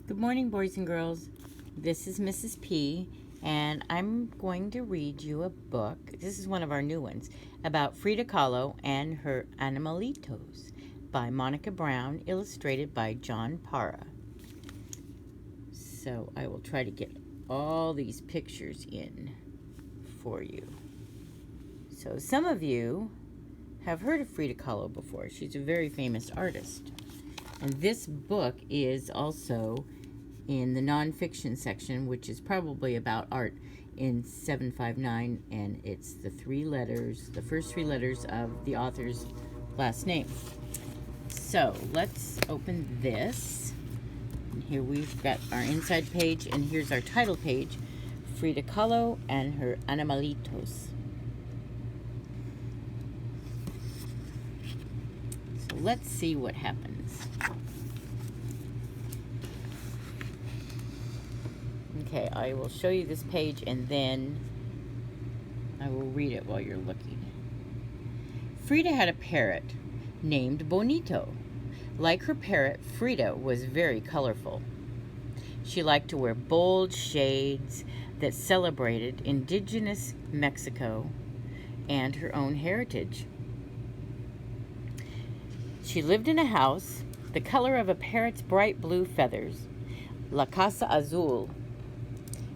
Good morning, boys and girls. This is Mrs. P, and I'm going to read you a book. This is one of our new ones about Frida Kahlo and her Animalitos by Monica Brown, illustrated by John Parra. So I will try to get all these pictures in for you. So some of you have heard of Frida Kahlo before. She's a very famous artist. And this book is also in the nonfiction section, which is probably about art, in 759, and it's the first three letters of the author's last name. So let's open this. And here we've got our inside page, and here's our title page, Frida Kahlo and her Animalitos. So let's see what happens. Okay, I will show you this page and then I will read it while you're looking. Frida had a parrot named Bonito. Like her parrot, Frida was very colorful. She liked to wear bold shades that celebrated indigenous Mexico and her own heritage. She lived in a house the color of a parrot's bright blue feathers, La Casa Azul,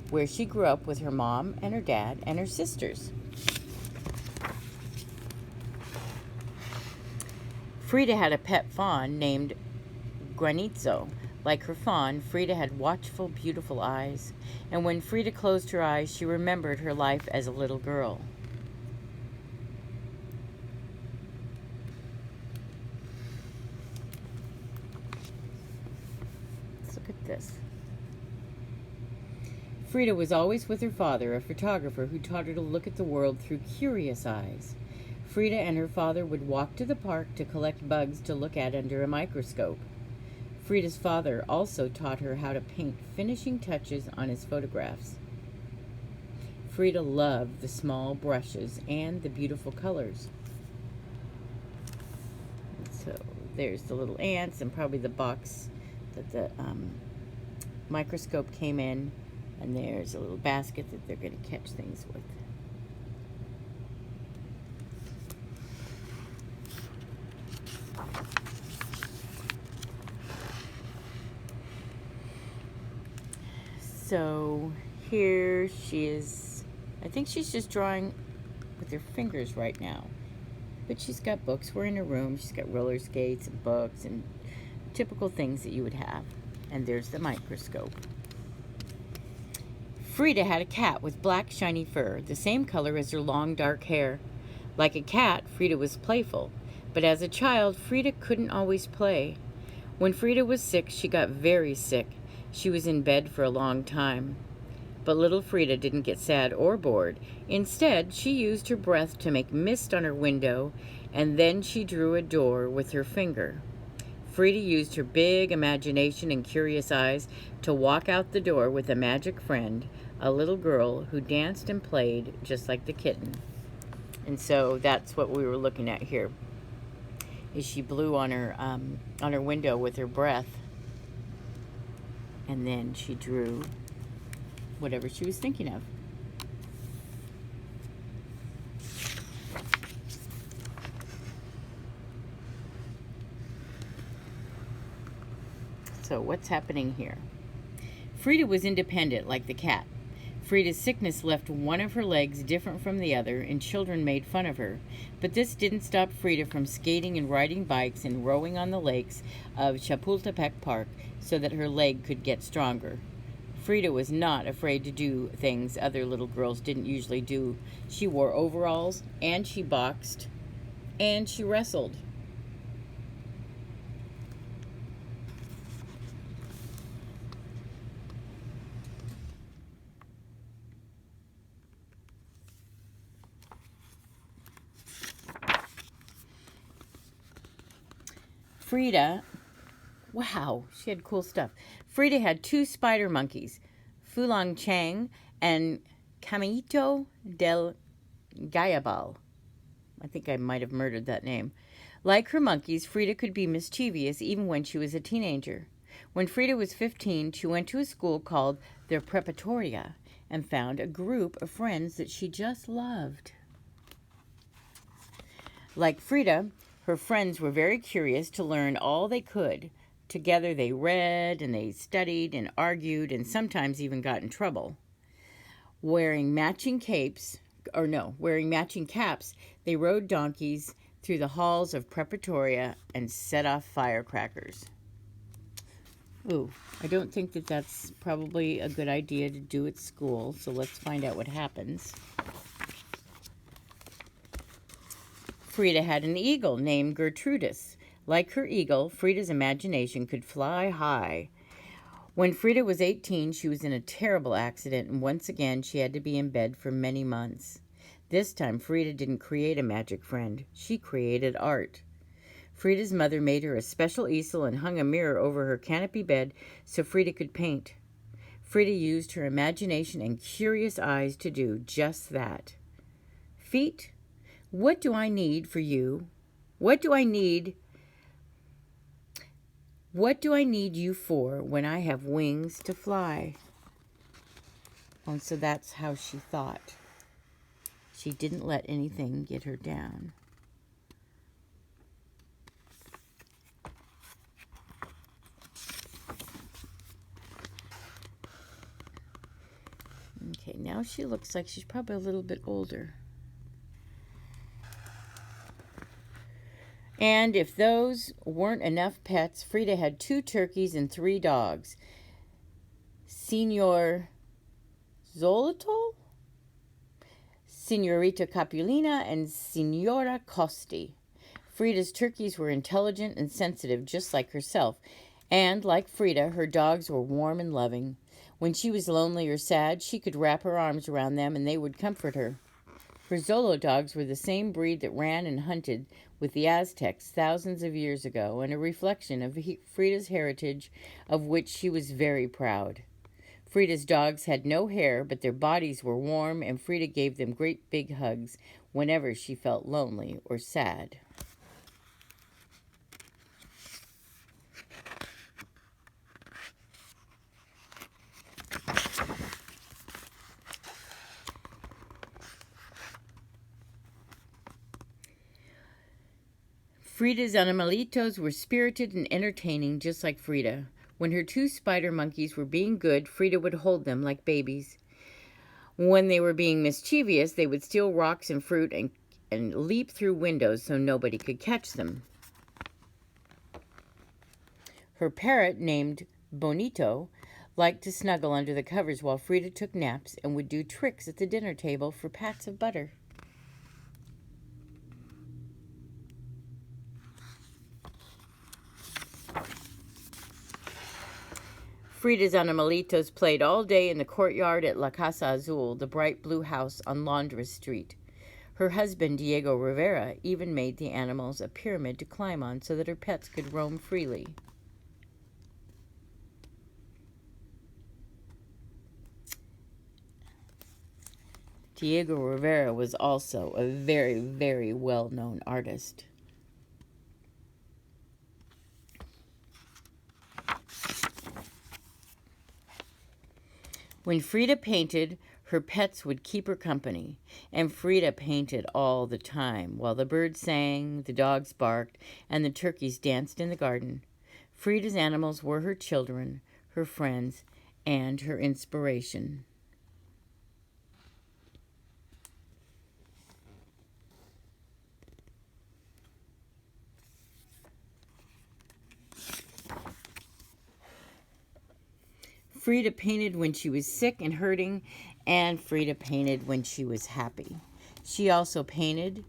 where she grew up with her mom and her dad and her sisters. Frida had a pet fawn named Granizo. Like her fawn, Frida had watchful, beautiful eyes, and when Frida closed her eyes, she remembered her life as a little girl. Let's look at this. Frida was always with her father, a photographer who taught her to look at the world through curious eyes. Frida and her father would walk to the park to collect bugs to look at under a microscope. Frida's father also taught her how to paint finishing touches on his photographs. Frida loved the small brushes and the beautiful colors. So there's the little ants and probably the box that the microscope came in. And there's a little basket that they're going to catch things with. So here she is. I think she's just drawing with her fingers right now. But she's got books. We're in her room. She's got roller skates and books and typical things that you would have. And there's the microscope. Frida had a cat with black shiny fur, the same color as her long dark hair. Like a cat, Frida was playful, but as a child, Frida couldn't always play. When Frida was sick, she got very sick. She was in bed for a long time. But little Frida didn't get sad or bored. Instead, she used her breath to make mist on her window, and then she drew a door with her finger. Frida used her big imagination and curious eyes to walk out the door with a magic friend, a little girl who danced and played just like the kitten. And so that's what we were looking at here, is she blew on her window with her breath, and then she drew whatever she was thinking of. So what's happening here? Frida was independent like the cat. Frida's sickness left one of her legs different from the other, and children made fun of her. But this didn't stop Frida from skating and riding bikes and rowing on the lakes of Chapultepec Park so that her leg could get stronger. Frida was not afraid to do things other little girls didn't usually do. She wore overalls, and she boxed, and she wrestled. Frida, wow, she had cool stuff. Frida had two spider monkeys, Fulong Chang and Camito del Gayabal. I think I might have murdered that name. Like her monkeys, Frida could be mischievous even when she was a teenager. When Frida was 15, she went to a school called the Preparatoria and found a group of friends that she just loved. Like Frida, her friends were very curious to learn all they could. Together they read and they studied and argued and sometimes even got in trouble. Wearing matching caps, they rode donkeys through the halls of Preparatoria and set off firecrackers. Ooh, I don't think that that's probably a good idea to do at school, so let's find out what happens. Frida had an eagle named Gertrudis. Like her eagle, Frida's imagination could fly high. When Frida was 18, she was in a terrible accident, and once again she had to be in bed for many months. This time, Frida didn't create a magic friend. She created art. Frida's mother made her a special easel and hung a mirror over her canopy bed so Frida could paint. Frida used her imagination and curious eyes to do just that. Feet, what do I need for you? What do I need you for when I have wings to fly? And so that's how she thought. She didn't let anything get her down. Okay, now she looks like she's probably a little bit older. And if those weren't enough pets, Frida had 2 turkeys and 3 dogs. Signor Zolotol, Signorita Capulina, and Signora Costi. Frida's turkeys were intelligent and sensitive, just like herself. And, like Frida, her dogs were warm and loving. When she was lonely or sad, she could wrap her arms around them and they would comfort her. Her Zolo dogs were the same breed that ran and hunted with the Aztecs thousands of years ago, and a reflection of Frida's heritage, of which she was very proud. Frida's dogs had no hair, but their bodies were warm, and Frida gave them great big hugs whenever she felt lonely or sad. Frida's Animalitos were spirited and entertaining, just like Frida. When her 2 spider monkeys were being good, Frida would hold them like babies. When they were being mischievous, they would steal rocks and fruit and leap through windows so nobody could catch them. Her parrot, named Bonito, liked to snuggle under the covers while Frida took naps and would do tricks at the dinner table for pats of butter. Frida's Animalitos played all day in the courtyard at La Casa Azul, the bright blue house on Londres Street. Her husband, Diego Rivera, even made the animals a pyramid to climb on so that her pets could roam freely. Diego Rivera was also a very, very well-known artist. When Frida painted, her pets would keep her company, and Frida painted all the time, while the birds sang, the dogs barked, and the turkeys danced in the garden. Frida's animals were her children, her friends, and her inspiration. Frida painted when she was sick and hurting, and Frida painted when she was happy. She also painted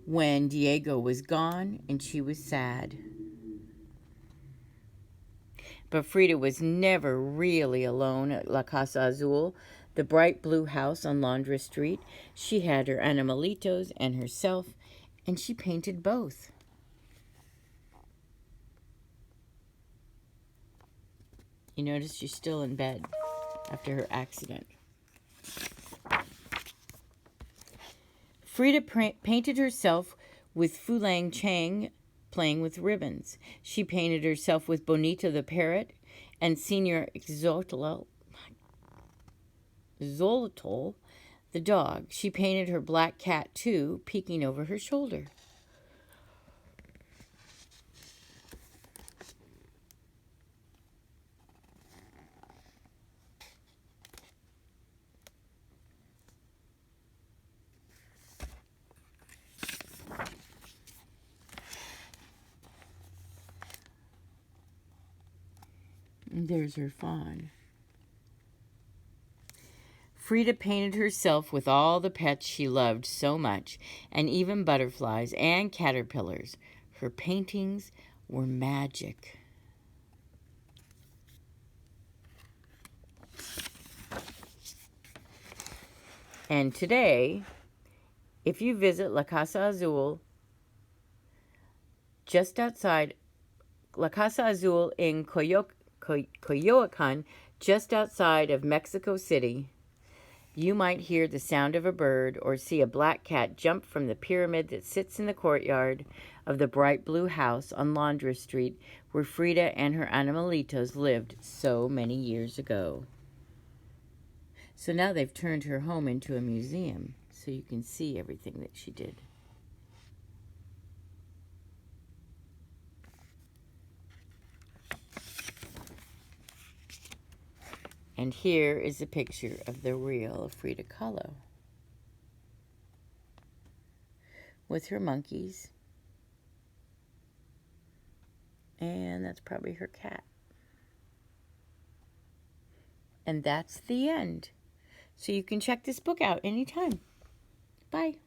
when Diego was gone and she was sad. But Frida was never really alone at La Casa Azul, the bright blue house on Londres Street. She had her Animalitos and herself, and she painted both. You notice she's still in bed after her accident. Frida painted herself with Fulang Chang playing with ribbons. She painted herself with Bonita the parrot. and Senior Xolotl, the dog. She painted her black cat, too, peeking over her shoulder. And there's her fawn. Frida painted herself with all the pets she loved so much, and even butterflies and caterpillars. Her paintings were magic. And today, if you visit La Casa Azul, La Casa Azul in Coyoacan, just outside of Mexico City, you might hear the sound of a bird or see a black cat jump from the pyramid that sits in the courtyard of the bright blue house on Laundress Street where Frida and her Animalitos lived so many years ago. So now they've turned her home into a museum so you can see everything that she did. And here is a picture of the real Frida Kahlo with her monkeys. And that's probably her cat. And that's the end. So you can check this book out anytime. Bye.